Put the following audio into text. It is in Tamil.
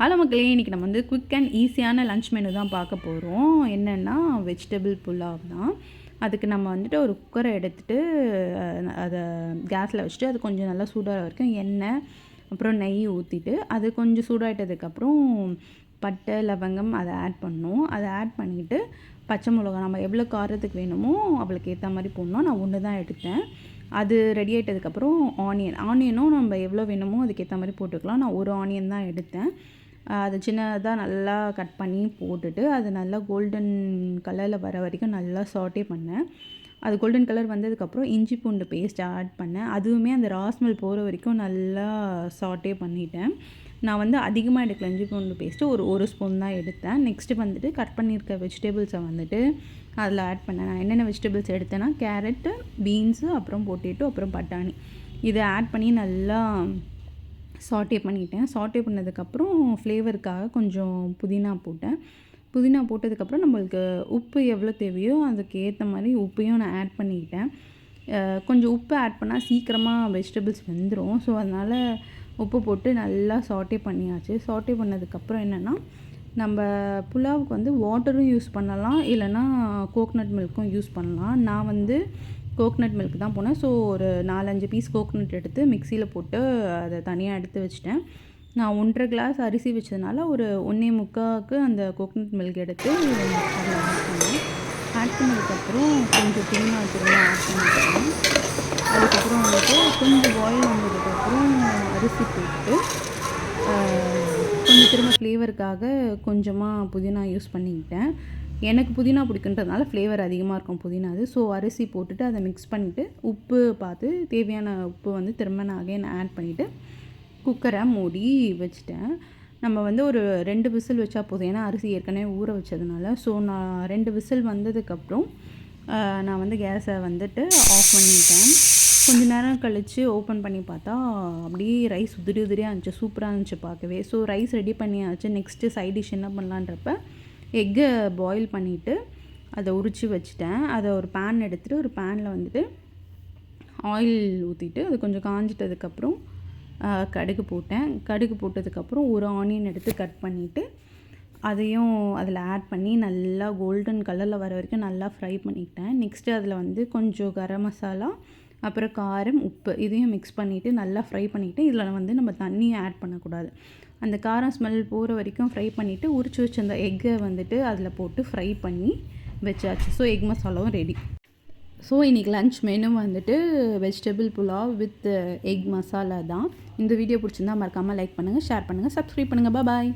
ஹலோ மக்களே, இன்றைக்கி நம்ம வந்து குயிக் அண்ட் ஈஸியான லன்ச் மெனு தான் பார்க்க போகிறோம். என்னென்னா வெஜிடபிள் புலாவ் தான். அதுக்கு நம்ம வந்துட்டு ஒரு குக்கரை எடுத்துகிட்டு அதை கேஸில் வச்சுட்டு அது கொஞ்சம் நல்லா சூடாக வரைக்கும் எண்ணெய் அப்புறம் நெய் ஊற்றிட்டு அது கொஞ்சம் சூடாகிட்டதுக்கப்புறம் பட்டை லவங்கம் அதை ஆட் பண்ணணும். அதை ஆட் பண்ணிவிட்டு பச்சை மிளகா நம்ம எவ்வளோ காரத்துக்கு வேணுமோ அவளுக்கு ஏற்ற மாதிரி போடணும். நான் ஒன்று தான் எடுத்தேன். அது ரெடி ஆகிட்டதுக்கப்புறம் ஆனியனும் நம்ம எவ்வளோ வேணுமோ அதுக்கேற்ற மாதிரி போட்டுக்கலாம். நான் ஒரு ஆனியன் தான் எடுத்தேன். அது சின்னதாக நல்லா கட் பண்ணி போட்டுட்டு அது நல்லா கோல்டன் கலரில் வர வரைக்கும் நல்லா சாட்டே பண்ணேன். அது கோல்டன் கலர் வந்ததுக்கப்புறம் இஞ்சி பூண்டு பேஸ்ட் ஆட் பண்ணேன். அதுவுமே அந்த ராஸ்மெல் போகிற வரைக்கும் நல்லா சாட்டே பண்ணிட்டேன். நான் வந்து அதிகமாக எடுக்கல, இஞ்சி பூண்டு பேஸ்ட்டு ஒரு ஸ்பூன் தான் எடுத்தேன். நெக்ஸ்ட்டு வந்துட்டு கட் பண்ணியிருக்க வெஜிடபிள்ஸை வந்துட்டு அதில் ஆட் பண்ணேன். நான் என்னென்ன வெஜிடபிள்ஸ் எடுத்தேன்னா கேரட்டு, பீன்ஸு, அப்புறம் பொட்டேட்டோ, அப்புறம் பட்டாணி இதை ஆட் பண்ணி நல்லா சாட்டே பண்ணிட்டேன். சாட்டே பண்ணதுக்கப்புறம் ஃப்ளேவருக்காக கொஞ்சம் புதினா போட்டேன். புதினா போட்டதுக்கப்புறம் நம்மளுக்கு உப்பு எவ்வளோ தேவையோ அதுக்கு ஏற்ற மாதிரி உப்பையும் நான் ஆட் பண்ணிக்கிட்டேன். கொஞ்சம் உப்பு ஆட் பண்ணால் சீக்கிரமாக வெஜிடபிள்ஸ் வெந்துடும். ஸோ அதனால் உப்பு போட்டு நல்லா சாட்டே பண்ணியாச்சு. சாட்டே பண்ணதுக்கப்புறம் என்னென்னா நம்ம புலாவுக்கு வந்து வாட்டரும் யூஸ் பண்ணலாம், இல்லைன்னா கோக்னட் மில்க்கும் யூஸ் பண்ணலாம். நான் வந்து கோக்னட் மில்க் தான் போனேன். ஸோ ஒரு 4-5 பீஸ் கோக்னட் எடுத்து மிக்சியில் போட்டு அதை தனியாக எடுத்து வச்சுட்டேன். நான் 1.5 கிளாஸ் அரிசி வச்சதுனால ஒரு 1.25க்கு அந்த கோக்னட் மில்க் எடுத்து அதில் ஆட் பண்ணேன். ஆட் பண்ணதுக்கப்புறம் கொஞ்சம் புதினா திரும்ப ஆட் பண்ணிக்கிறேன். அதுக்கப்புறம் வந்துட்டு கொஞ்சம் பாயில் வந்ததுக்கப்புறம் அரிசி போட்டு கொஞ்சம் திரும்ப ஃப்ளேவருக்காக கொஞ்சமாக புதினா யூஸ் பண்ணிக்கிட்டேன். எனக்கு புதினா பிடிக்குன்றதுனால ஃப்ளேவர் அதிகமாக இருக்கும் புதினா அது. ஸோ அரிசி போட்டுட்டு அதை மிக்ஸ் பண்ணிவிட்டு உப்பு பார்த்து தேவையான உப்பு வந்து திரும்ப நான் அகைன் ஆட் பண்ணிவிட்டு குக்கரை மூடி வச்சுட்டேன். நம்ம வந்து ஒரு 2 விசில் வச்சா போதும், ஏன்னா அரிசி ஏற்கனவே ஊற வச்சதுனால. ஸோ நான் 2 விசில் வந்ததுக்கப்புறம் நான் வந்து கேஸை வந்துட்டு ஆஃப் பண்ணிட்டேன். கொஞ்ச நேரம் கழித்து ஓப்பன் பண்ணி பார்த்தா அப்படியே ரைஸ் உதிரியாக இருந்துச்சு, சூப்பராக இருந்துச்சு பார்க்கவே. ஸோ ரைஸ் ரெடி பண்ணியாச்சு. நெக்ஸ்ட்டு சைட் டிஷ் என்ன பண்ணலான்றப்ப எக்கை பாயில் பண்ணிவிட்டு அதை உரித்து வச்சுட்டேன். அதை ஒரு பேன் எடுத்துகிட்டு ஒரு பேனில் வந்துட்டு ஆயில் ஊற்றிட்டு அது கொஞ்சம் காஞ்சிட்டதுக்கப்புறம் கடுகு போட்டேன். கடுகு போட்டதுக்கப்புறம் ஒரு ஆனியன் எடுத்து கட் பண்ணிவிட்டு அதையும் அதில் ஆட் பண்ணி நல்லா கோல்டன் கலரில் வர வரைக்கும் நல்லா ஃப்ரை பண்ணிக்கிட்டேன். நெக்ஸ்ட்டு அதில் வந்து கொஞ்சம் கரம் மசாலா, அப்புறம் காரம், உப்பு இதையும் மிக்ஸ் பண்ணிவிட்டு நல்லா ஃப்ரை பண்ணிவிட்டு இதில் வந்து நம்ம தண்ணியை ஆட் பண்ணக்கூடாது. அந்த காரம் ஸ்மெல் போகிற வரைக்கும் ஃப்ரை பண்ணிவிட்டு உரிச்சு வச்சிருந்த எக்கை வந்துட்டு அதில் போட்டு ஃப்ரை பண்ணி வச்சாச்சு. ஸோ எக் மசாலாவும் ரெடி. ஸோ இன்றைக்கி லன்ச் மெனு வந்துட்டு vegetable pulao with egg masala தான். இந்த வீடியோ பிடிச்சிருந்தா மறக்காமல் லைக் பண்ணுங்கள், ஷேர் பண்ணுங்கள், சப்ஸ்கிரைப் பண்ணுங்கள். பாய்.